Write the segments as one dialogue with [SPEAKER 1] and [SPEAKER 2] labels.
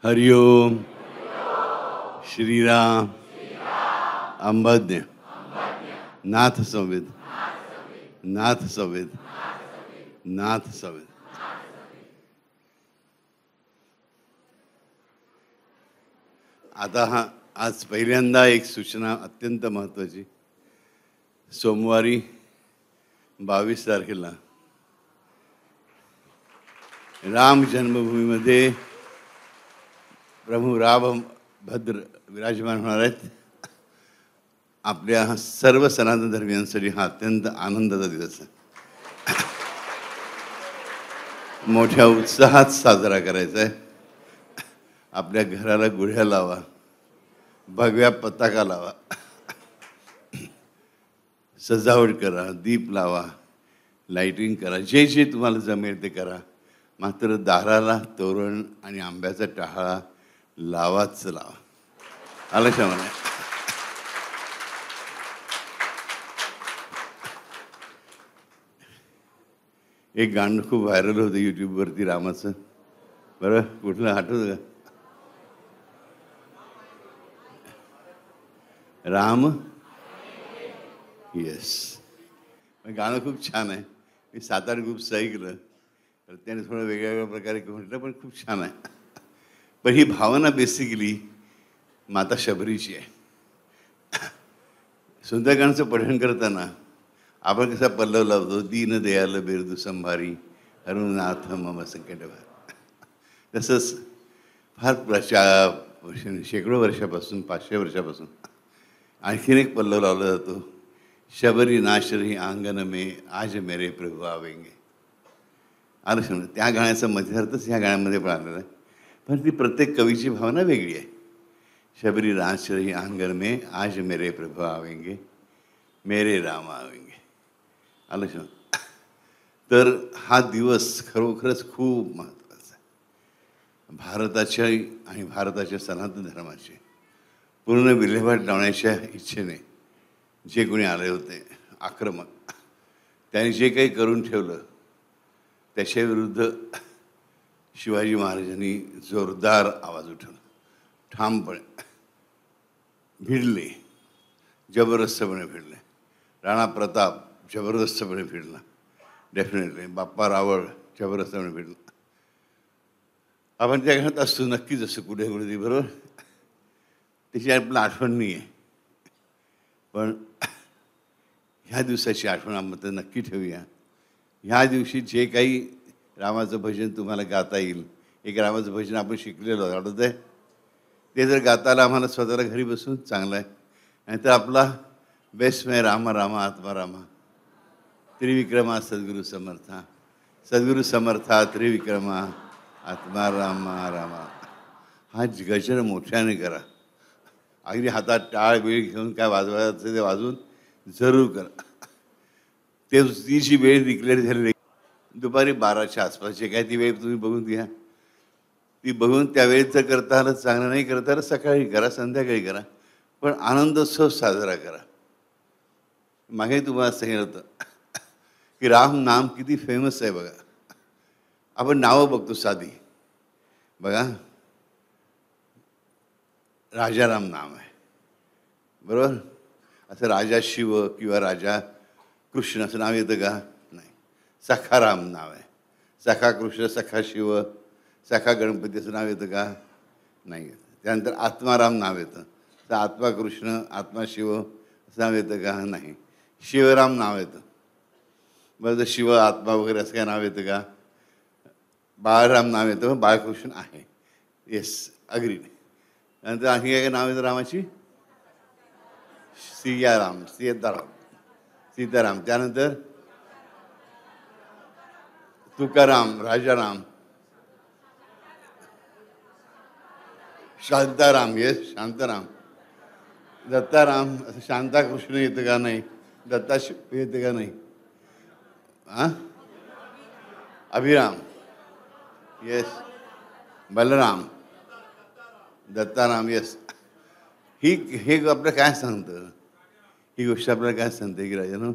[SPEAKER 1] हरिओम श्रीराम अंबज्ञ नाथ संविद नाथ संविद नाथ संविद. आता आज पहिल्यांदा एक सूचना अत्यंत महत्त्वाची. सोमवारी 22 तारखेला राम जन्मभूमीमध्ये प्रभू रामभद्र विराजमान होणार आहेत. आपल्या सर्व सनातन धर्मियांसाठी हा अत्यंत आनंदाचा दिवस आहे. मोठ्या उत्साहात साजरा करायचा आहे. आपल्या घराला गुढ्या लावा, भगव्या पताका लावा, सजावट करा, दीप लावा, लाइटिंग करा, जे जे तुम्हाला जमेल ते करा. मात्र दाराला तोरण आणि आंब्याचा टहाळा लावाच लावा. आलं का म्हणा. एक गाणं खूप व्हायरल होतं यूट्यूबवरती रामाचं. बरं, कुठलं आठवतं का? राम येस. गाणं खूप छान आहे. मी 7-8 ग्रुप्स ऐकलं तर त्याने थोडं वेगळ्या प्रकारे म्हटलं, पण खूप छान आहे. पण ही भावना बेसिकली माता शबरीची आहे. सुंदरकांडचं पठण करताना आपण कसा पल्लव लावतो, दीन दयाल बिरदू संभारी अरुणाथ मम संकटभार. तसंच फार शेकडो वर्षापासून, 500 वर्षापासून आणखीन एक पल्लव लावला जातो. शबरी नाशरी आंगन में आज मेरे प्रभू आवेंगे. आलं समजा. त्या गाण्याचा मध्यार्थच ह्या गाण्यामध्ये पण आलेला आहे. पण ती प्रत्येक कवीची भावना वेगळी आहे. शबरी नाशरी आंगन में आज मेरे प्रभू आवेंगे, मेरे राम आवेंगे. आलं समजा. तर हा दिवस खरोखरच खूप महत्त्वाचा आहे. भारताच्या आणि भारताच्या सनातन धर्माचे पूर्ण विल्हेवाट लावण्याच्या इच्छेने जे कोणी आले होते आक्रमक, त्यांनी जे काही करून ठेवलं त्याच्या विरुद्ध शिवाजी महाराजांनी जोरदार आवाज उठवला. ठामपणे भिडले, जबरदस्तपणे भिडले. राणा प्रताप जबरदस्तपणे भिडला. डेफिनेटली बाप्पा रावळ जबरदस्तपणे भिडला. आपण त्या घरात असतो नक्कीच, असं कुठे कुठे, बरोबर. त्याची आपल्याला आठवण नाही आहे, पण ह्या दिवसाची आठवण आपण नक्की ठेवूया. ह्या दिवशी जे काही रामाचं भजन तुम्हाला गाता येईल, एक रामाचं भजन आपण शिकलेलो आठवत आहे, ते जर गाता आलं आम्हाला स्वतःला घरी बसून चांगलं आहे. नाहीतर आपला बेस्ट में रामा रामा आत्मा रामा त्रिविक्रमा सद्गुरू समर्था, सद्गुरू समर्था त्रिविक्रमा आत्मा रामा रामा. हा गजर मोठ्याने करा. अगदी हातात टाळ वेळ घेऊन काय वाजवायचं ते वाजवून जरूर करा. ते ती जी वेळ डिक्लेअर झालेली दुपारी 12च्या आसपासची काय ती वेळ तुम्ही बघून घ्या. ती बघून त्यावेळेस जर करता आलं चांगलं, नाही करता आलं सकाळी करा, संध्याकाळी करा, पण आनंदोत्सव साजरा करा. मागे तुम्हाला सांगितलं होतं की राम नाम किती फेमस आहे बघा. आपण नावं बघतो साधी, बघा राजाराम नाम आहे, बरोबर. असं राजा शिव किंवा राजा कृष्ण असं नाव येतं का? नाही. सखाराम नाव आहे. सखा कृष्ण, सखा शिव, सखा गणपती असं नाव येतं का? नाही येतं. त्यानंतर आत्माराम नाव येतं. तर आत्मा कृष्ण, आत्मा शिव असं नाव येतं का? नाही. शिवराम नाव येतं. बरं, शिव आत्मा वगैरे असं काय नाव येतं का? बाळराम नाव येतं. बाळकृष्ण आहे. Yes, agree. नंतर आणखी काय नाव येतं रामाची? सियाराम, सीताराम. त्यानंतर तुकाराम, राजाराम, शांताराम. येस, शांताराम. दत्ताराम. असं शांताकृष्ण येतं का? नाही. दत्ता येतं का? नाही. हां, अभिराम. येस, बलराम, दत्ताराम. येस. हे आपलं काय सांगतं? ही गोष्ट आपल्याला काय सांगते की राजानं,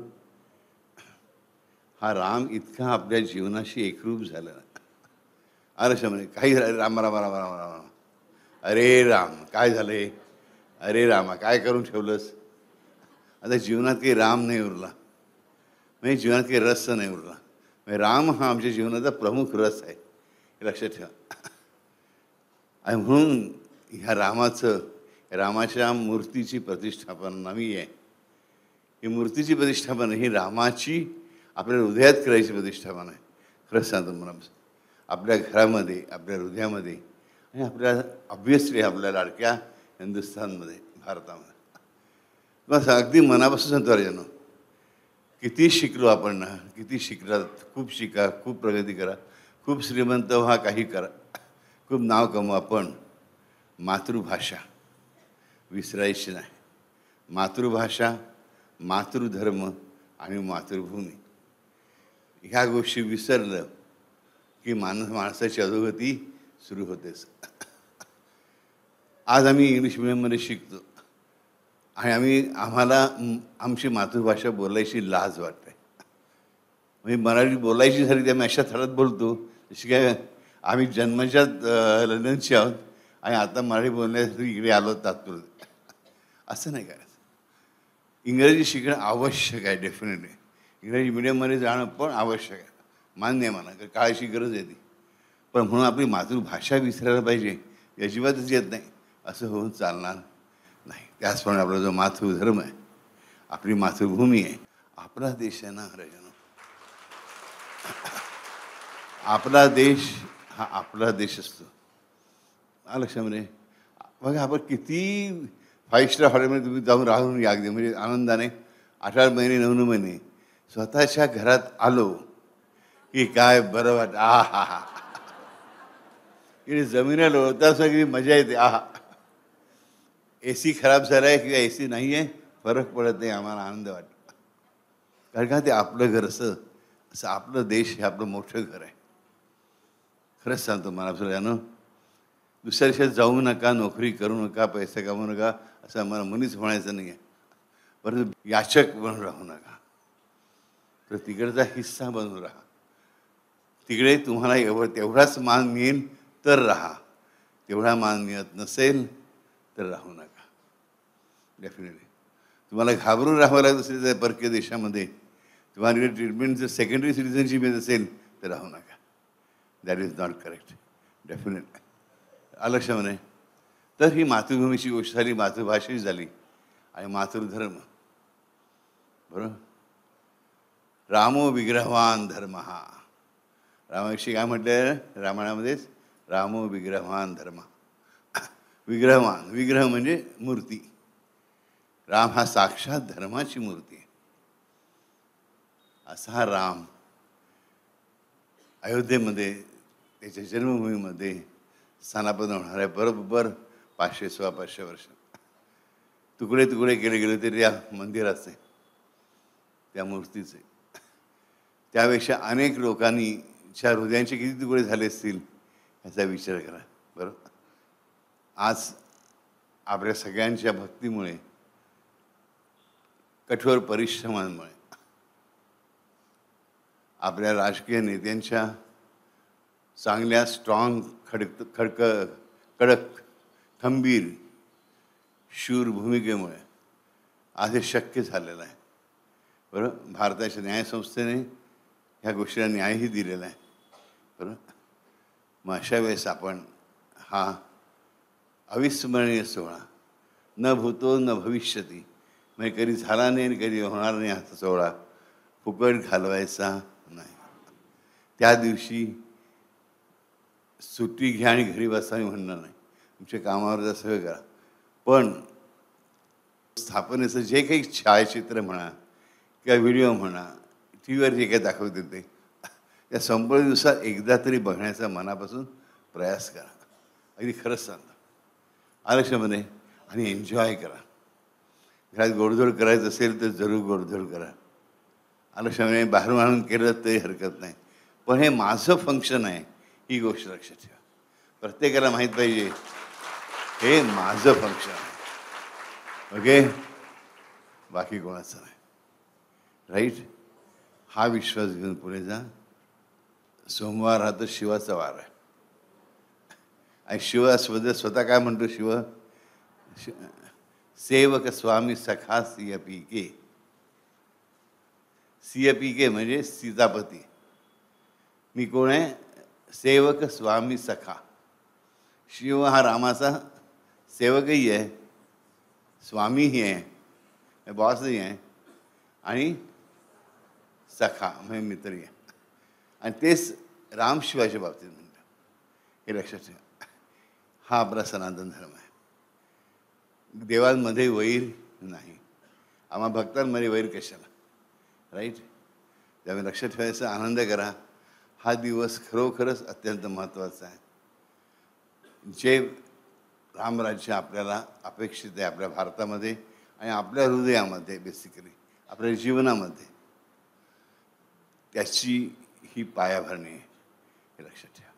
[SPEAKER 1] हा राम इतका आपल्या जीवनाशी एकरूप झाला. आरशामध्ये काही राम राम राम राम राम. अरे राम काय झालंय, अरे रामा काय करून ठेवलंस. आता जीवनात काही राम नाही उरला, म्हणजे जीवनात काही रस नाही उरला. म्हणजे राम हा आमच्या जीवनाचा प्रमुख रस आहे, हे लक्षात ठेवा. आणि म्हणून ह्या रामाच्या मूर्तीची प्रतिष्ठापना नवी आहे. ही मूर्तीची प्रतिष्ठापना ही रामाची आपल्या हृदयात करायची प्रतिष्ठापना आहे. खरंच सांगतो मला, आपल्या घरामध्ये, आपल्या हृदयामध्ये, आणि आपल्या ऑब्वियसली आपल्या लाडक्या हिंदुस्थानमध्ये, भारतामध्ये. बस अगदी मनापासून सांगतो अर्जनो, किती शिकलो आपण ना, किती शिकलात, खूप शिका, खूप प्रगती करा, खूप श्रीमंत व्हा, काही करा, खूप नाव कमवा, पण मातृभाषा विसरायची नाही. मातृभाषा, मातृधर्म आणि मातृभूमी ह्या गोष्टी विसरलं की माणसाची अधोगती सुरू होतेच. आज आम्ही इंग्लिश मिडियममध्ये शिकतो आणि आम्हाला आमची मातृभाषा बोलायची लाज वाटते. म्हणजे मराठी बोलायची झाली, आम्ही अशा थरात बोलतो जशी काय आम्ही जन्मजात लंडनचे आहोत आणि आता मराठी बोलण्यासाठी इकडे आलो तात्पुरते. असं नाही करायचं. इंग्रजी शिकणं आवश्यक आहे, डेफिनेटली. इंग्रजी मिडियममध्ये जाणं पण आवश्यक आहे, मान्य आहे मला, काळाची गरज आहे ती. पण म्हणून आपली मातृभाषा विसरायला पाहिजे अजिबातच येत नाही, असं होऊन चालणार नाही. त्याचप्रमाणे आपला जो मातृधर्म आहे, आपली मातृभूमी आहे, आपला देश आहे ना राजानो. आपला देश हा आपला देश असतो. लक्षामध्ये बघा, आपण किती 5 स्टार हॉटेलमध्ये तुम्ही जाऊन राहून या, अगदी म्हणजे आनंदाने 8 महिने 9 महिने स्वतःच्या घरात आलो की काय बरं वाटतं. आ हा हा, इकडे जमिनीला लोळता सगळी मजा येते. आहा, ए सी खराब झाला आहे किंवा ए सी नाही आहे फरक पडत नाही, आम्हाला आनंद वाटतो. कारण का ते आपलं घर असं असं आपलं देश हे आपलं मोठं घर आहे. खरंच सांगतो मला सगळ्यांना, दुसऱ्या देशात जाऊ नका, नोकरी करू नका, पैसे कमवू नका, असं आम्हाला मुलीच म्हणायचं नाही आहे. परंतु याचक बनून राहू नका, तर तिकडचा हिस्सा बनून राहा. तिकडे तुम्हाला तेवढाच मान मिळेल तर राहा, तेवढा मान मिळत नसेल तर राहू नका. डेफिनेटली तुम्हाला घाबरून राहावं लागत असेल तर परकीय देशामध्ये, तुम्हाला ट्रीटमेंट जर सेकंडरी सिटिझनशिप मिळत असेल तर राहू नका. That is not correct. Definitely लक्षामध्ये. तर ही मातृभूमीची गोष्ट झाली, मातृभाषेची झाली, आणि मातृधर्म. बरोबर. रामो विग्रहवान धर्म. हा रामाविषयी काय म्हटलं रामायणामध्येच, रामो विग्रहवान धर्म. विग्रहवान, विग्रह म्हणजे मूर्ती. राम हा साक्षात धर्माची मूर्ती आहे. असा हा राम अयोध्येमध्ये, त्याच्या जन्मभूमीमध्ये स्थानापन्न होणार आहे. बरोबर 500 वर्ष. तुकडे तुकडे केले गेले तरी या मंदिराचे, त्या मूर्तीचे. त्यापेक्षा अनेक लोकांनी च्या हृदयांचे किती तुकडे झाले असतील याचा विचार करा. बरोबर. आज आपल्या सगळ्यांच्या भक्तीमुळे, कठोर परिश्रमांमुळे, आपल्या राजकीय नेत्यांच्या चांगल्या स्ट्रॉंग कडक खंबीर शूर भूमिकेमुळे आज हे शक्य झालेलं आहे. बरोबर. भारताच्या न्यायसंस्थेने ह्या गोष्टीला न्यायही दिलेला आहे. बरोबर. मग अशा वेळेस आपण हा अविस्मरणीय सोहळा, न भूतो न भविष्यती, म्हणजे कधी झाला नाही आणि कधी होणार नाही, हा सोहळा फुकट घालवायचा नाही. त्या दिवशी सुट्टी घ्या आणि घरी बसा मी म्हणणार नाही, तुमच्या कामावर जा, सगळं करा. पण स्थापनेचं जे काही छायाचित्र म्हणा किंवा व्हिडिओ म्हणा, टी व्हीवर जे काही दाखवते ते, त्या संपूर्ण दिवसात एकदा तरी बघण्याचा मनापासून प्रयास करा. अगदी खरंच सांगतो. आयुष्यामध्ये आणि एन्जॉय करा. घरात गोडधोड करायचं असेल तर जरूर गोडधोड करा. आयुष्यामध्ये बाहेरून आणून केलं तरी हरकत नाही, पण हे माझं फंक्शन आहे ही गोष्ट लक्षात ठेवा. प्रत्येकाला माहीत पाहिजे हे माझं फंक्शन आहे. ओके, बाकी कोणाचं नाही. राईट. हा विश्वास घेऊन पुढे जा. सोमवार हा तर शिवाचा वार आहे. आणि शिव स्वतः काय म्हणतो शिव? सेवक स्वामी सखा सिय पीके. सिय पीके म्हणजे सीतापती. मी कोण आहे? सेवक स्वामी सखा. शिव हा रामाचा सेवकही आहे, स्वामीही आहे, बॉसही आहे, आणि सखा म्हणजे मित्रही आहे. आणि तेच राम शिवाच्या बाबतीत म्हणतात. हे लक्षात ठेवा. हा आपला सनातन धर्म आहे. देवांमध्ये वैर नाही. आम्हा भक्तांमध्ये वैर कशाला? राईट. त्यामुळे लक्षात ठेवायचं, आनंद करा. हा दिवस खरोखरच अत्यंत महत्त्वाचा आहे. जे रामराज्य आपल्याला अपेक्षित आहे आपल्या भारतामध्ये आणि आपल्या हृदयामध्ये, बेसिकली आपल्या जीवनामध्ये, त्याची ही पायाभरणी आहे. हे लक्षात ठेवा.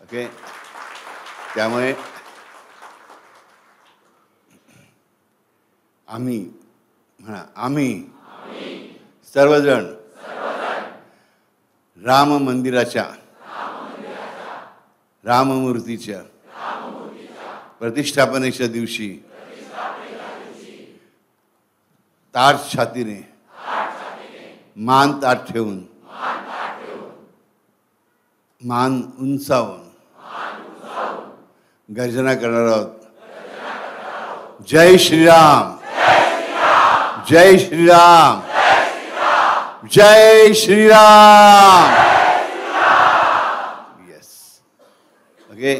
[SPEAKER 1] ओके. त्यामुळे आम्ही म्हणा, आम्ही सर्वजण राम मंदिराच्या, राममूर्तीच्या प्रतिष्ठापनेच्या दिवशी ताठ छातीने, मान ताठ ठेवून, मान उंचावून गर्जना करणार आहोत. जय श्रीराम, जय श्रीराम, जय श्रीराम. येस. ओके.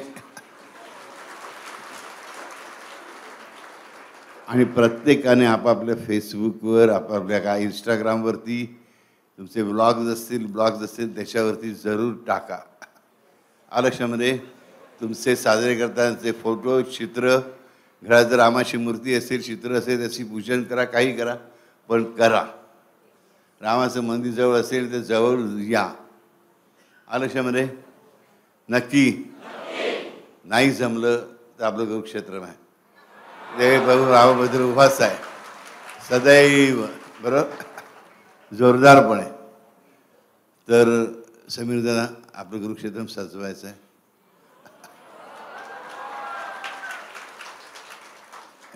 [SPEAKER 1] आणि प्रत्येकाने आपापल्या फेसबुकवर, आपापल्या काय इंस्टाग्रामवरती तुमचे ब्लॉग्स असतील त्याच्यावरती जरूर टाका. लक्षामध्ये तुमचे साजरे करतानाचे फोटो, चित्र, घरात जर रामाची मूर्ती असेल, चित्र असेल, त्याची पूजन करा, काही करा, पण करा. रामाचं मंदिर जवळ असेल तर जवळ या. लक्षामध्ये नक्की. नाही जमलं तर आपलं गुरुक्षेत्र आहे. ते प्रभू रामाबद्दल उभाच आहे सदैव, बरोबर, जोरदारपणे. तर समीर दादा, आपलं गुरुक्षेत्र सजवायचं आहे.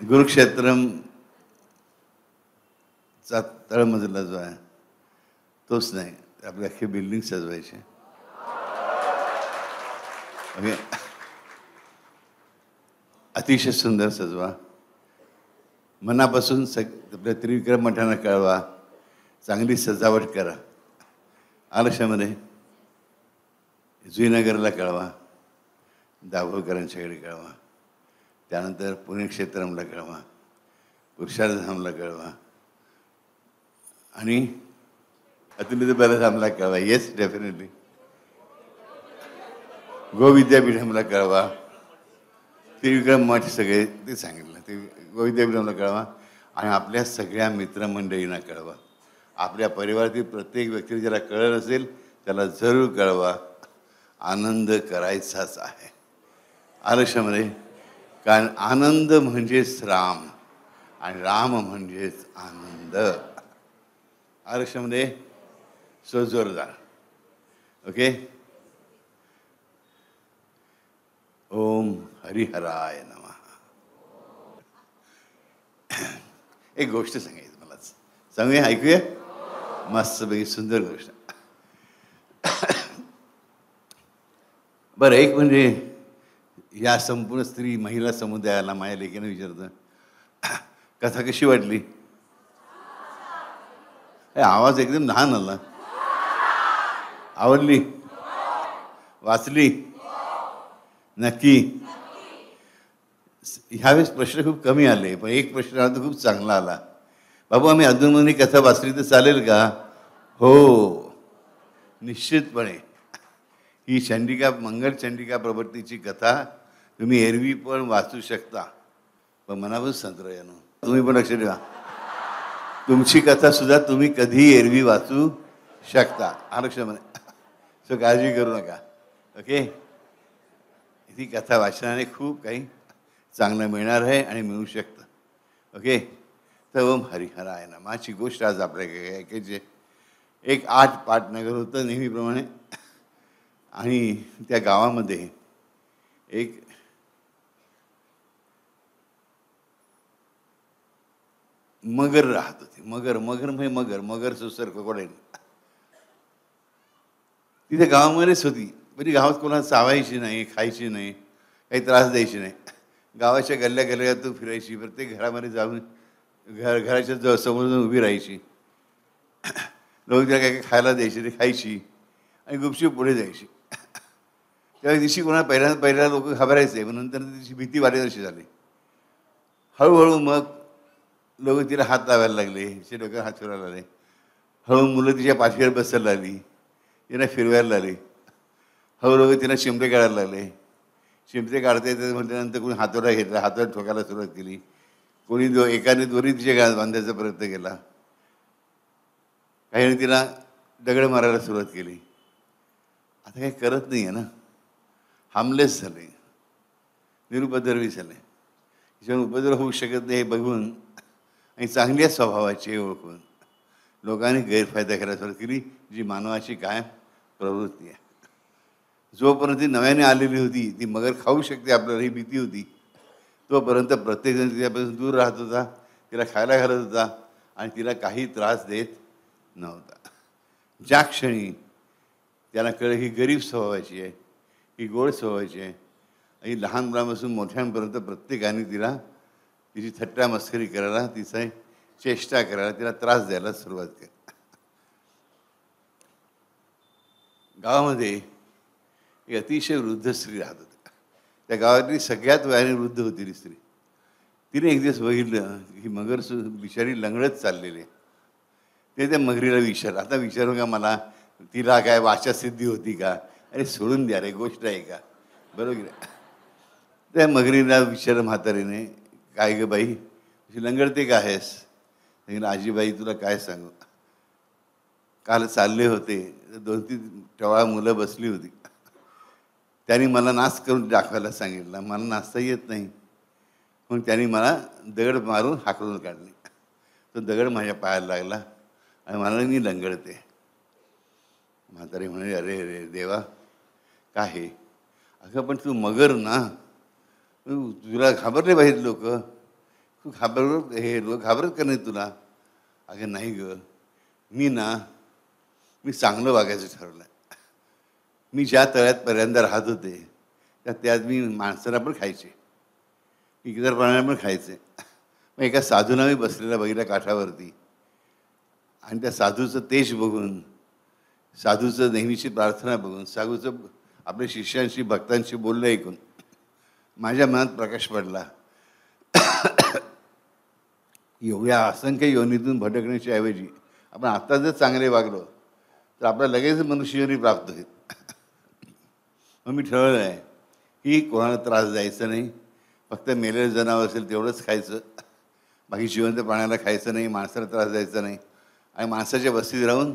[SPEAKER 1] गुरुक्षेत्रमचा तळमजला जो आहे तोच नाही, आपली अख्खी बिल्डिंग सजवायची. ओके. अतिशय सुंदर सजवा. मनापासून आपल्या त्रिविक्रम मठांना कळवा, चांगली सजावट करा. लक्षामध्ये जुईनगरला कळवा, दाभोळकरांच्याकडे कळवा, त्यानंतर पुण्यक्षेत्रमला कळवा, पुरुषार्थधामला कळवा, आणि अतुलित बलधामला कळवा. Yes, definitely. गोविद्यापीठमला कळवा. त्रिविक्रम मठ सगळे ते सांगितलं, ते गोविद्यापीठमला कळवा. आणि आपल्या सगळ्या मित्रमंडळींना कळवा. आपल्या परिवारातील प्रत्येक व्यक्तीला ज्याला कळलं असेल त्याला जरूर कळवा. आनंद करायचाच आहे. लक्षामध्ये, कारण आनंद म्हणजेच राम आणि राम म्हणजेच आनंद. लक्षामध्ये सो जोरदार. ओके. ओम हरिहराय नमः. एक गोष्ट सांगायची मलाच. सांगूया, ऐकूया. मस्तपैकी सुंदर गोष्ट. बरं, एक म्हणजे या संपूर्ण स्त्री महिला समुदायाला माझ्या लेखीनं विचारतं, कथा कशी वाटली? आवाज एकदम लहान आला. आवडली? वाचली? नक्की? ह्यावेळेस प्रश्न खूप कमी आले, पण एक प्रश्न आला तो खूप चांगला आला. बाबू, आम्ही अधूनमधून कथा वाचली तर चालेल का? हो, निश्चितपणे. ही चंडिका, मंगल चंडिका प्रवृत्तीची कथा तुम्ही एरवी पण वाचू शकता. पण मनापासून संत्रयानो, तुम्ही पण लक्ष ठेवा, तुमची कथा सुद्धा तुम्ही कधीही एरवी वाचू शकता. लक्षामध्ये, सो काळजी करू नका. ओके. ही कथा वाचनाने खूप काही चांगलं मिळणार आहे आणि मिळू शकतं. ओके. तर ओम हरिहराय नमः. माझी गोष्ट आज आपल्याकडे ऐकायची. एक 8 पाटनगर होतं नेहमीप्रमाणे, आणि त्या गावामध्ये एक मगर राहत होती. मगर मगर म्हणजे मगर मगर सुसर कोकोडेल तिथे गावामध्येच होती. म्हणजे गावात कोणाला चावायची नाही, खायची नाही, काही त्रास द्यायची नाही. गावाच्या गल्ल्या गल्ल्यातून फिरायची, प्रत्येक घरामध्ये जाऊन घराच्या समोर जाऊन उभी राहायची. लोक तिला काय काय खायला द्यायची, ती खायची आणि गुपचूप पुढे जायची. त्या दिवशी कोणाला पहिल्या लोक घाबरायचे, पण नंतर तिची भीती वाढेल अशी झाली. हळूहळू मग लोक तिला हात लावायला लागले, तिच्या डोक्यावर हात फिरवायला लागले. हळू मुलं तिच्या पाठीवर बसायला लागली, तिला फिरवायला लागली. हळूहळू तिला शिंपडे काढायला लागले. शिंपडे काढता येते म्हटल्यानंतर कोणी हातोडा घेतला, हातोडा ठोकायला सुरुवात केली. कोणी एकाने दोरी तिच्या गाळ्यात बांधायचा प्रयत्न केला. काहीने तिला दगड मारायला सुरुवात केली. आता काही करत नाही आहे ना, हामलेस झाले, निरुपद्रवी झाले. तिच्यावर उपद्रव होऊ शकत नाही हे बघून आणि चांगल्या स्वभावाची हे ओळखून लोकांनी गैरफायदा करायला सुरुवात केली, जी मानवाची कायम प्रवृत्ती आहे. जोपर्यंत ती नव्याने आलेली होती, ती मगर खाऊ शकते आपल्याला ही भीती होती, तोपर्यंत प्रत्येकजण तिच्यापासून दूर राहत होता, तिला खायला घालत होता आणि तिला काही त्रास देत नव्हता. ज्या क्षणी त्याला कळलं ही गरीब स्वभावाची आहे, ही गोड स्वभावाची आहे, आणि लहान मुलांपासून मोठ्यांपर्यंत प्रत्येकाने तिला तिची थट्टा मस्करी करायला, तिचा चेष्टा करायला, तिला त्रास द्यायला सुरुवात केली. गावामध्ये एक अतिशय वृद्ध स्त्री राहत होती. त्या गावातली सगळ्यात वयाने वृद्ध होती ती स्त्री. तिने एक दिवस बघितलं की मगर बिचारी लंगडत चाललेली आहे. ते त्या मगरीला विचारलं, आता विचारू का मला, तिला काय वाचासिद्धी होती का? अरे सोडून द्या रे, गोष्ट आहे का? बरोबर आहे. त्या मगरीला विचारलं म्हातारीने, काय ग बाई तुझी लंगडते का आहेस? आजीबाई तुला काय सांगू, काल चालले होते, 2-3 टवाळा मुलं बसली होती, त्यांनी मला नाच करून दाखवायला सांगितलं. मला नाचता येत नाही, मग त्यांनी मला दगड मारून हाकलून काढले. तो दगड माझ्या पायाला लागला आणि मला मी लंगडते. म्हातारी म्हणे, अरे अरे देवा काय हे? अगं पण तू मगर ना, तुला घाबरले पाहिजे लोक, तू हे लोक घाबरत का नाही तुला? अगं नाही ग, मी चांगलं वागायचं ठरवलं. मी ज्या तळ्यात पहिल्यांदा राहत होते त्यात मी माणसाला पण खायचे, इतर प्राण्यांना पण खायचे. मग एका साधूला मी बसलेला बघितला काठावरती, आणि त्या साधूचं तेज बघून, साधूचं नेहमीची प्रार्थना बघून, साधूचं आपल्या शिष्यांशी भक्तांशी बोलणं ऐकून माझ्या मनात प्रकाश पडला. एवढ्या असंख्य योनीतून भटकण्याच्या ऐवजी आपण आता जर चांगले वागलो तर आपल्याला लगेच मनुष्य योनी प्राप्त होईल. मग मी ठरवलं आहे की कोणाला त्रास द्यायचा नाही, फक्त मेलेलं जनावर असेल तेवढंच खायचं, बाकी जिवंत प्राण्याला खायचं नाही, माणसाला त्रास द्यायचा नाही. आणि माणसाच्या वस्तीत राहून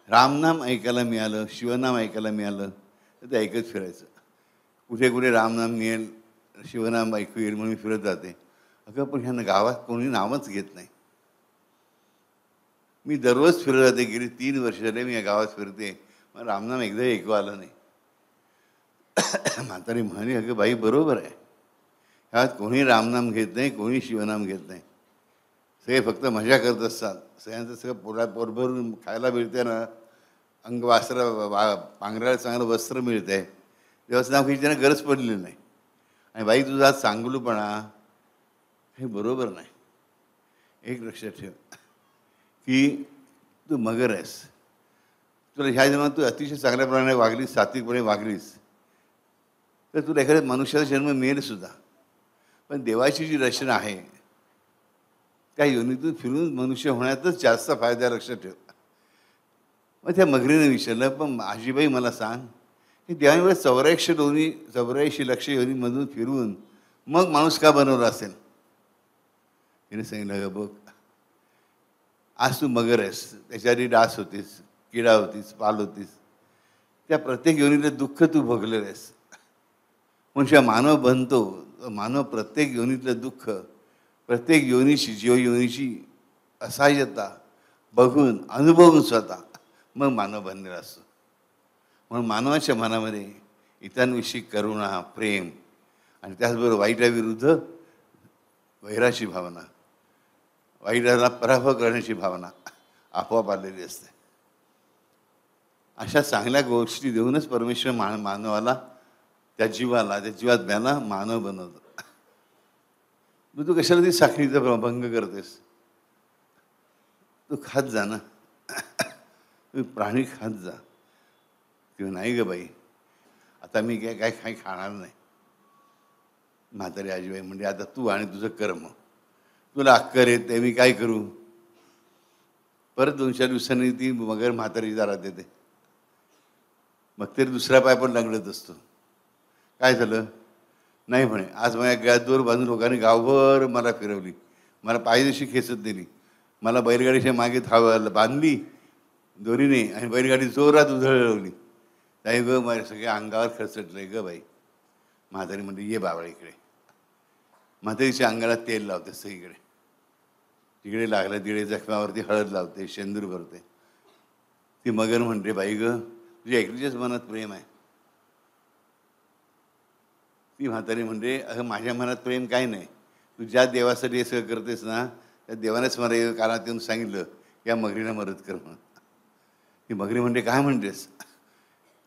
[SPEAKER 1] रामनाम ऐकायला मिळालं, शिवनाम ऐकायला मिळालं तर ते ऐकत फिरायचं. कुठे कुठे रामनाम मिळेल, शिवनाम ऐकू येईल म्हणून मी फिरत जाते. अगं पण ह्या गावात कोणी नावच घेत नाही. मी दररोज फिरत जाते, गेली 3 वर्ष झाले मी या गावात फिरते, मग रामनाम एकदाही ऐकू आलं नाही. म्हातारी म्हणाली, अगं बाई बरोबर आहे, ह्यात कोणी रामनाम घेत नाही, कोणी शिवनाम घेत नाही, सगळे फक्त मजा करत असतात. सगळ्यांचं सगळं पोटभरून खायला मिळते ना, पांघरायला चांगलं वस्त्र मिळतं आहे, तेव्हाच नाव घ्यायची त्यांना गरज पडलेली नाही. आणि बाई तुझा चांगलूपणा हे बरोबर नाही. एक लक्षात ठेव की तू मगर आहेस, तुला ह्या जन्मात तू अतिशय चांगल्या प्रमाणे वागलीस, सात्विकपणे वागलीस तर तुला एखाद्या मनुष्याचा जन्म मिळेल सुद्धा. पण देवाची जी रचना आहे त्या योनीतून फिरून मनुष्य होण्यातच जास्त फायदा, लक्षात ठेव. मग त्या मगरीने विचारलं, पण आजीबाई मला सांग की देवाने 84 लक्ष योनीमधून फिरून मग माणूस का बनवला असेल? तिने सांगितलं, बघ आज तू मगर आहेस, त्याच्या आधी डास होतीस, किडा होतीस, पाल होतीस, त्या प्रत्येक योनीतलं दुःख तू भोगलेलं आहेस. मनुष्य मानव बनतो, मानव प्रत्येक योनीतलं दुःख, प्रत्येक योनीची जीव योनीची असहाय्यता बघून, अनुभवून स्वतः मग मानव बनलेला असतो. म्हणून मानवाच्या मनामध्ये इतरांविषयी करुणा, प्रेम आणि त्याचबरोबर वाईटाविरुद्ध वैराची भावना, वाईटाला पराभव करण्याची भावना आपोआप आलेली असते. अशा चांगल्या गोष्टी देऊनच परमेश्वर मानवाला, त्या जीवात्म्याला मानव बनवतो. मग तू कशाला ती साखळीचा भंग करतेस? तू खात जा ना. तू प्राणी खात जा. किंवा नाही ग बाई, आता मी काय काही खाणार नाही. म्हातारी आजीबाई म्हणजे आता तू आणि तुझं कर्म, तुला अक्कर येते, मी काय करू? परत 2-4 दिवसांनी ती मगर म्हातारी दारात येते. मग तरी दुसरा पाय पण लंगडत असतो. काय झालं? नाही म्हणे, आज माझ्या गळ्यात दोर बांधून लोकांनी गावभर मला फिरवली, मला पायदेशी खेचत दिली, मला बैलगाडीच्या मागे बांधली दोरीने आणि बैलगाडी जोरात उधळवली. नाही ग, माझ्या सगळ्या अंगावर खरचटलंय ग बाई. म्हातारी म्हणते, ये बाबा इकडे. म्हातारीच्या अंगाला तेल लावते सगळीकडे, तिकडे लागलं तिकडे जखमावरती हळद लावते, शेंदूर भरते. ती मगर म्हणते, बाई ग, तुझ्या एकटीच्याच मनात प्रेम आहे. ती म्हातारी म्हणते, अगं माझ्या मनात प्रेम काही नाही, तू ज्या देवासाठी हे सगळं करतेस ना, त्या देवानेच मला कानात येऊन सांगितलं या मगरीला मदत कर म्हणून. ती मगरी म्हणते, काय म्हणतेस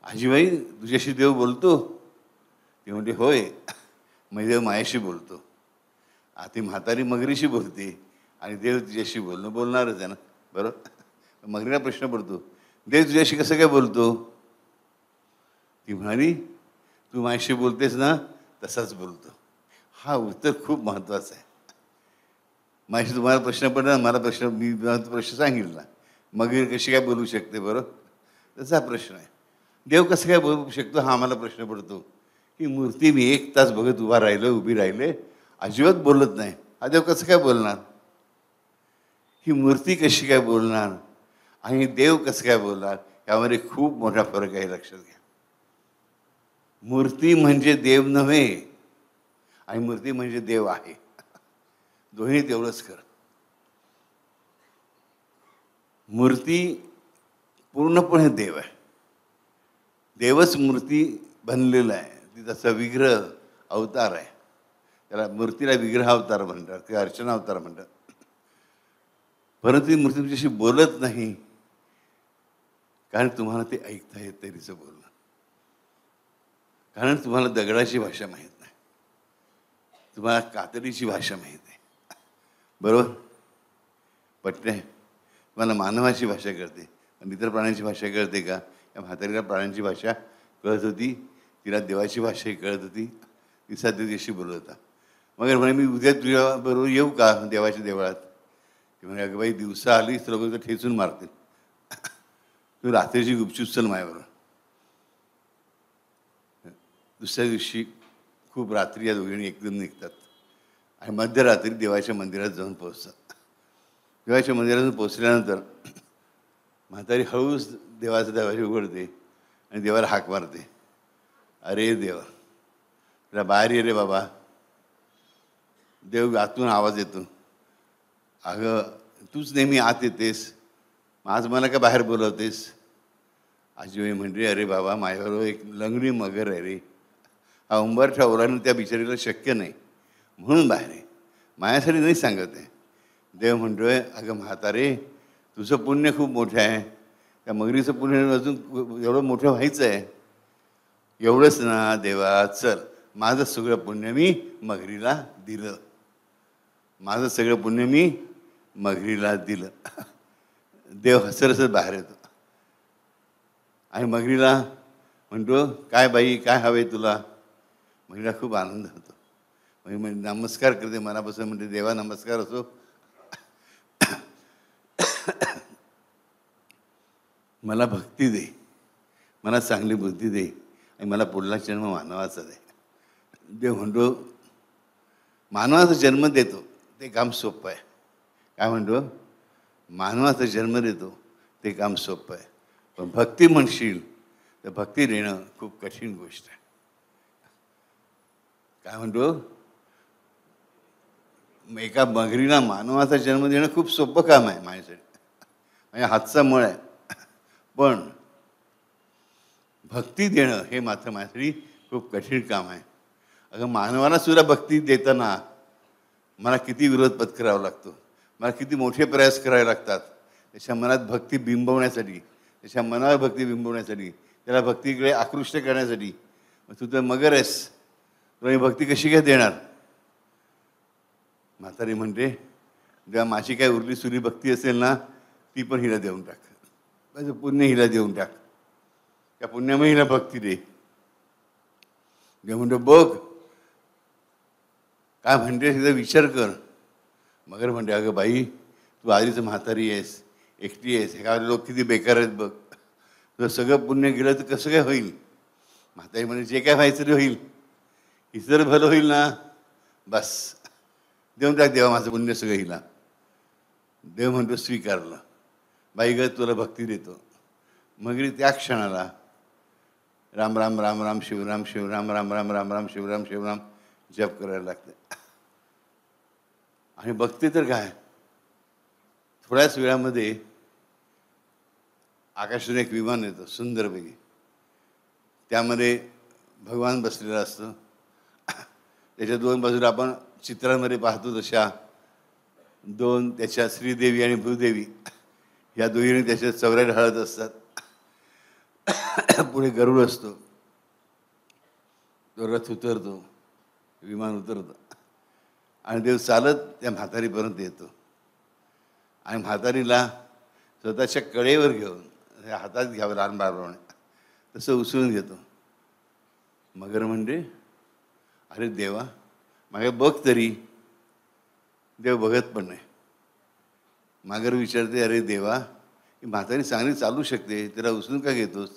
[SPEAKER 1] आजीबाई, तुझ्याशी देव बोलतो? ती म्हणते, होय, मी देव मायाशी बोलतो. ती म्हातारी मगरीशी बोलते आणि देव तुझ्याशी बोलणारच आहे ना, बरोबर? मगरीला प्रश्न पडतो, देव तुझ्याशी कसं काय बोलतो? ती म्हणाली, तू माझ्याशी बोलतेस ना, तसाच बोलतो. हा उत्तर खूप महत्त्वाचं आहे. माझ्याशी तुम्हाला प्रश्न पडला, मला मी प्रश्न सांगितला, मगरी कशी काय बोलू शकते? बरोबर, तसा प्रश्न आहे. देव कसं काय बोलू शकतो हा मला प्रश्न पडतो. की मूर्ती मी 1 तास बघत उभी राहिले, अजिबात बोलत नाही, हा देव कसं काय बोलणार? ही मूर्ती कशी काय बोलणार आणि देव कसं काय बोलणार, यामध्ये खूप मोठा फरक आहे, लक्षात घ्या. मूर्ती म्हणजे देव नव्हे आणि मूर्ती म्हणजे देव आहे, दोन्ही तेवढंच खरं. मूर्ती पूर्णपणे देव आहे, देवच मूर्ती बनलेला आहे, ती तसा विग्रह अवतार आहे. त्याला मूर्तीला विग्रह अवतार म्हणतात किंवा अर्चना अवतार म्हणतात. परंतु ती मूर्ती तुमच्याशी बोलत नाही, कारण तुम्हाला ते ऐकता येत नाही तिचं बोलणं, कारण तुम्हाला दगडाची भाषा माहीत नाही, तुम्हाला कातडीची भाषा माहीत आहे. बरोबर पटते? तुम्हाला मानवाची भाषा कळते, आणि इतर प्राण्यांची भाषा कळते का? या म्हातारीला प्राण्यांची भाषा कळत होती, तिला देवाची भाषाही कळत होती, ती सध्या तिच्याशी बोलत होता. मग म्हणे, मी उद्या तुझ्याबरोबर येऊ का देवाच्या देवळात? ती म्हणे, अगं बाई, दिवसा आलीच तर लोक तर ठेचून मारतील, तू रात्रीची गुपचूप चल माझ्याबरोबर. दुसऱ्या दिवशी खूप रात्री या दोघींनी एकदम निघतात आणि मध्यरात्री देवाच्या मंदिरात जाऊन पोहोचतात. देवाच्या मंदिरात जाऊन पोचल्यानंतर म्हातारी हळूच देवाचा दरवाजा उघडते आणि देवाला हाक मारते, अरे देवा, तुला बाहेर ये रे बाबा. देव आतून आवाज येतो, अगं तूच नेहमी आत येतेस, आज मला का बाहेर बोलवतेस? आजीबाई म्हणते, अरे बाबा, माझ्याबरोबर एक लंगडी मगर आहे रे, हा उंबरठा ओलांडून त्या बिचारीला शक्य नाही, म्हणून बाहेर आहे, माझ्यासाठी नाही सांगत आहे. देव म्हणतोय, अगं म्हातारे, तुझं पुण्य खूप मोठं आहे, त्या मगरीचं पुण्य अजून एवढं मोठं व्हायचं आहे. एवढंच ना देवा, चल, माझं सगळं पुण्य मी मगरीला दिलं, माझं सगळं पुण्य मी मगरीला दिलं. देव हसत बाहेर येतो आणि मगरीला म्हणतो, काय बाई, काय हवे तुला? मगरीला खूप आनंद होतो, म्हणजे नमस्कार करते मनापासून, म्हणते, देवा नमस्कार असो, मला भक्ती दे, मला चांगली बुद्धी दे आणि मला पुढला जन्म मानवाचा दे. देव म्हणतो, मानवाचा जन्म देतो ते काम सोपं आहे. काय म्हणतो? मानवाचा जन्म देतो ते काम सोपं आहे, पण भक्ती म्हणशील तर भक्ती देणं खूप कठीण गोष्ट आहे. काय म्हणतो? एका मगरीला मानवाचा जन्म देणं खूप सोपं काम आहे माझ्यासाठी, माझ्या हातचा मळ आहे, पण भक्ती देणं हे मात्र माझ्यासाठी खूप कठीण काम आहे. अगं मानवाला सुद्धा भक्ती देताना मला किती विरोध पत्करावा लागतो, मला किती मोठे प्रयास करावे लागतात त्याच्या मनात भक्ती बिंबवण्यासाठी, त्याच्या मनावर भक्ती बिंबवण्यासाठी, त्याला भक्तीकडे आकृष्ट करण्यासाठी. मग तू तर मगर आहेस, तुला ही भक्ती कशी काय देणार? म्हातारी म्हणते, जेव्हा माझी काय उरली सुरी भक्ती असेल ना, ती पण हिला देऊन टाक, माझं पुण्य हिला देऊन टाक, त्या पुण्यामध्ये हिला भक्ती दे. देव म्हणतो बघ काय म्हणते, तिचा विचार कर. मगर म्हणते, अगं बाई तू आधीच म्हातारी आहेस, एकटी आहेस, ह्या लोक किती बेकार आहेत बघ, तुझं सगळं पुण्य गेलं तर कसं काय होईल? म्हातारी म्हणजे जे काय व्हायचं ते होईल, हिचं भलं होईल ना, बस देऊन टाक देवा माझं पुण्य सगळं हिला. देव म्हणतो स्वीकारलं. बाई ग तुला भक्ती देतो. मग त्या क्षणाला राम राम राम राम शिवराम शिवराम राम राम राम राम शिवराम शिवराम जप करायला लागते. आणि बघते तर काय, थोड्याच वेळामध्ये आकाशातून एक विमान येतं सुंदरपैकी, त्यामध्ये भगवान बसलेला असतो. त्याच्या दोन बाजूला आपण चित्रांमध्ये पाहतो तशा दोन त्याच्या श्रीदेवी आणि भूदेवी या दोन्हीने त्याच्या चवऱ्या ढाळत असतात. पुढे गरुड असतो, तो रथ उतरतो, विमान उतरतं आणि देव चालत त्या म्हातारीपर्यंत येतो आणि म्हातारीला स्वतःच्या कडेवर घेऊन हातात घ्यावं लहान बाळाप्रमाणे तसं उचलून घेतो. मगर म्हणजे अरे देवा मागे बघ तरी. देव बघत पण नाही. मागर विचारते, अरे देवा ही म्हातारी चांगली चालू शकते, तिला उचलून का घेतोस?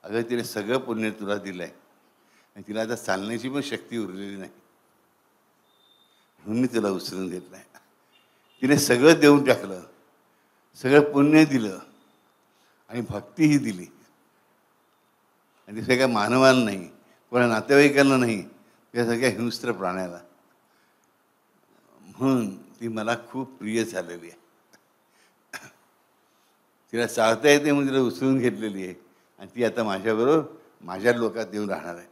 [SPEAKER 1] अगं तिने सगळं पुण्य तुला दिलं आहे आणि तिला आता चालण्याची पण शक्ती उरलेली नाही, म्हणून मी तिला उचलून घेतलं आहे. तिने सगळं देऊन टाकलं, सगळं पुण्य दिलं आणि भक्तीही दिली आणि ते सगळ्या मानवाला नाही, कोणा नातेवाईकांना नाही, त्या सगळ्या हिंस्त्र प्राण्याला. म्हणून ती मला खूप प्रिय झालेली आहे. तिला चालता येते म्हणून तिला उचलून घेतलेली आहे आणि ती आता माझ्याबरोबर माझ्या लोकात येऊन राहणार आहे.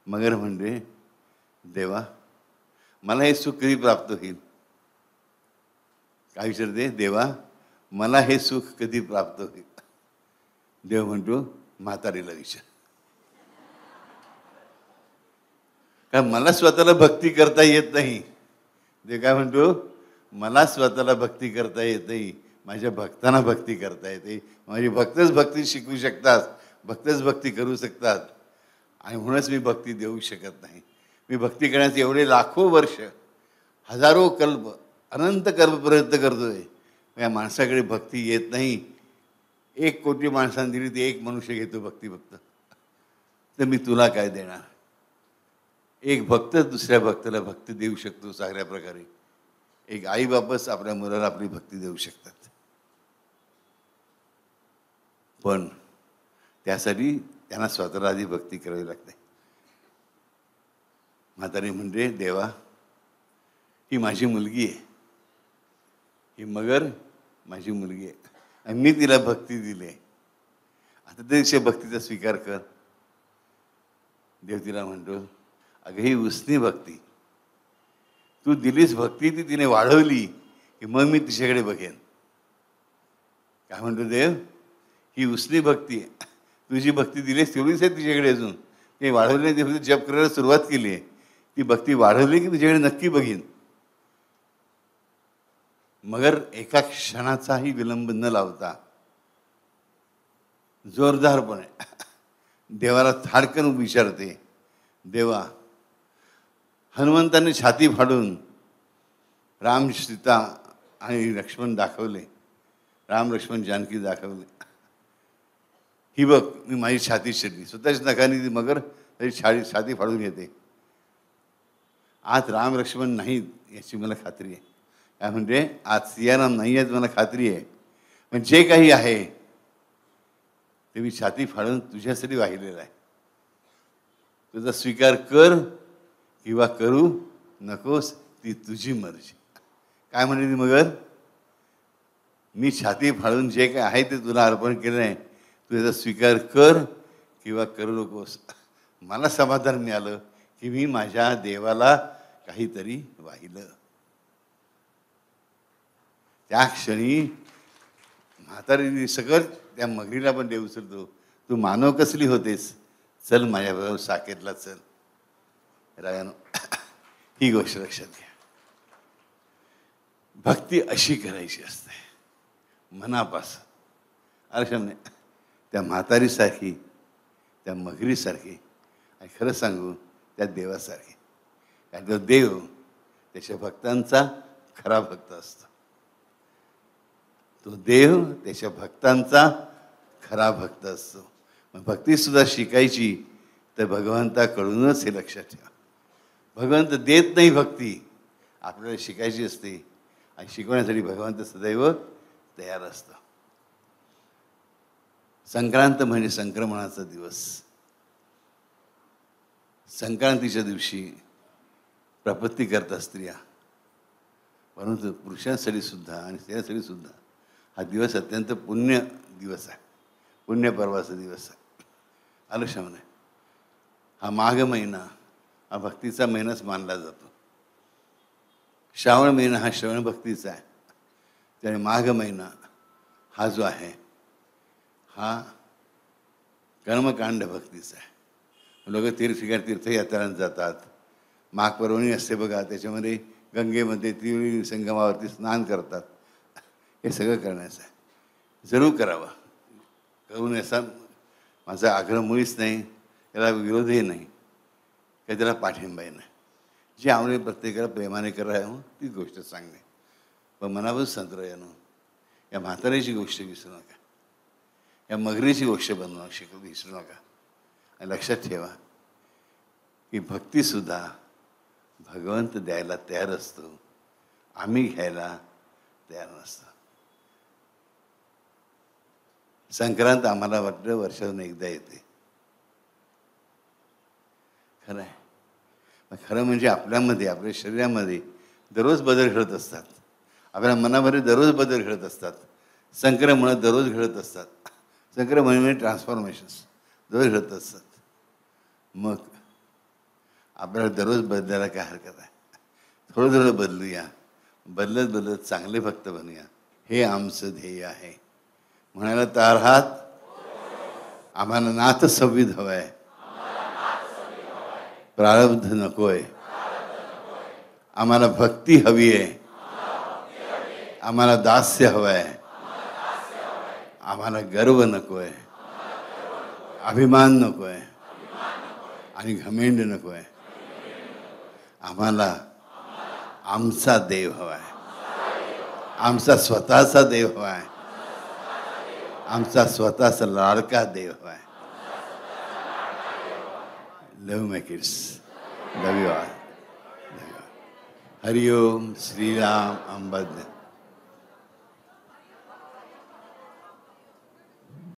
[SPEAKER 1] मगर म्हणजे देवा मला हे सुख कधी प्राप्त होईल? काय विचारते, देवा मला हे सुख कधी प्राप्त होईल? देव म्हणतो म्हातारीला विचार. कारण मला स्वतःला भक्ती करता येत नाही. देव काय म्हणतो, मला स्वतःला भक्ती करता येत नाही, माझ्या भक्तांना भक्ती करता येते. माझी भक्तच भक्ती शिकवू शकतात, भक्तच भक्ती करू शकतात आणि म्हणूनच मी भक्ती देऊ शकत नाही. मी भक्ती करण्याचे एवढे लाखो वर्ष, हजारो कल्प, अनंत कल्प प्रयत्न करतोय, या माणसाकडे भक्ती येत नाही. 1 कोटी माणसांनी दिली ते एक मनुष्य घेतो भक्ती फक्त, तर मी तुला काय देणार? एक भक्त दुसऱ्या भक्ताला भक्ती देऊ शकतो चांगल्या प्रकारे. एक आई बापच आपल्या मुलाला आपली भक्ती देऊ शकतात. पण त्यासाठी त्यांना स्वतःला आधी भक्ती करावी लागते. म्हातारी म्हणजे देवा ही माझी मुलगी आहे, ही मगर माझी मुलगी आहे आणि मी तिला भक्ती दिली आहे, आता त्या भक्तीचा स्वीकार कर. देव तिला म्हणतो, अगं ही उसनी भक्ती, तू दिलीस भक्ती, ती तिने वाढवली की मग मी तिच्याकडे बघेन. काय म्हणतो देव, ही उसनी भक्ती आहे, तुझी भक्ती दिलीस तेवढीच आहे तिच्याकडे, अजून ते वाढवली नाही. जप करायला सुरुवात केली आहे, ती भक्ती वाढवली की तुझ्याकडे नक्की बघीन. मगर एका क्षणाचाही विलंब न लावता जोरदारपणे देवाला थाडकन विचारते, देवा हनुमंतांनी छाती फाडून राम सीता आणि लक्ष्मण दाखवले, राम लक्ष्मण जानकी दाखवले, ही बघ मी माझी छाती छेडली स्वतःच नखाने. ती मगर तरी छाती फाडून घेते. आज राम लक्ष्मण नाहीत याची मला खात्री आहे. काय म्हणजे आज सियाराम नाही आहेत मला खात्री आहे, पण जे काही आहे ते मी छाती फाडून तुझ्यासाठी वाहिलेलं आहे. तुझा स्वीकार कर किंवा करू नकोस, ती तुझी मर्जी. काय म्हणे ती मगर, मी छाती फाडून जे काय आहे ते तुला अर्पण केलं आहे, तू त्याचा स्वीकार कर किंवा करू नकोस. मला समाधान मिळालं की मी माझ्या देवाला काहीतरी वाहिलं. त्या क्षणी म्हातारीने सगळं त्या मगरीला पण देव उचलतो, तू मानव कसली होतेस, चल माझ्याबरोबर साकेतला चल. रागानो ही गोष्ट लक्षात घ्या. भक्ती अशी करायची असते मनापासून. अरे त्या म्हातारीसारखी, त्या मगरीसारखी, आणि खरं सांगू त्या देवासारखी. कारण तो देव त्याच्या भक्तांचा खरा भक्त असतो. तो देव त्याच्या भक्तांचा खरा भक्त असतो. मग भक्तीसुद्धा शिकायची तर भगवंताकडूनच, हे लक्षात ठेवा. भगवंत देत नाही भक्ती, आपल्याला शिकायची असते. आणि शिकवण्यासाठी भगवंत सदैव तयार असतो. संक्रांत म्हणजे संक्रमणाचा दिवस. संक्रांतीच्या दिवशी प्रपत्ती करतात स्त्रिया, परंतु पुरुषांसाठी सुद्धा आणि स्त्रियांसाठी सुद्धा हा दिवस अत्यंत पुण्य दिवस आहे, पुण्यपर्वाचा दिवस आहे. आलक्षामध्ये हा माघ महिना हा भक्तीचा महिनाच मानला जातो. श्रावण महिना हा श्रवण भक्तीचा आहे. त्याने माघ महिना हा जो आहे हा कर्मकांड भक्तीचा आहे. लोक तीर्थयात्रा जातात. माघ पर्वणी असते बघा, त्याच्यामध्ये गंगेमध्ये त्रिवेणी संगमावरती स्नान करतात. हे सगळं करण्याचं आहे. जरूर करावं. करून असा माझा आग्रह मुळीच नाही, त्याला विरोधही नाही, काही त्याला पाठिंबाही नाही. जे आवडे प्रत्येकाला प्रेमाने करावं ती गोष्ट सांगणे. पण मनापासून संत्र यानं या म्हाताऱ्याची गोष्ट विसरू नका, या मगरीची गोष्ट विसरू नका. आणि लक्षात ठेवा की भक्तीसुद्धा भगवंत द्यायला तयार असतो, आम्ही घ्यायला तयार नसतो. संक्रांत आम्हाला वाटतं वर्षातून एकदा येते. खरं आहे. खरं म्हणजे आपल्यामध्ये, आपल्या शरीरामध्ये दररोज बदल घडत असतात. आपल्या मनामध्ये दररोज बदल घडत असतात. संक्रमणं दररोज घडत असतात. संक्रमण म्हणजे ट्रान्सफॉर्मेशन्स दररोज घडत असतात. मग आपल्याला दररोज बदलायला काय हरकत आहे? थोडं थोडं बदलूया. बदलत बदलत चांगले भक्त बनूया. हे आमचं ध्येय आहे. म्हणायला तयार आहात? आम्हाला नाथ संविध हवं आहे, प्रारब्ध नकोय. आम्हाला भक्ती हवी आहे, आम्हाला दास्य हवं आहे. आम्हाला गर्व नकोय, अभिमान नकोय आणि घमेंड नकोय. आम्हाला आमचा देव हवा आहे, आमचा स्वतःचा देव हवा आहे, आमचा स्वतःचा लाडका देव हवा आहे. Love my kids, love you all. Hariom Shriram अंबद.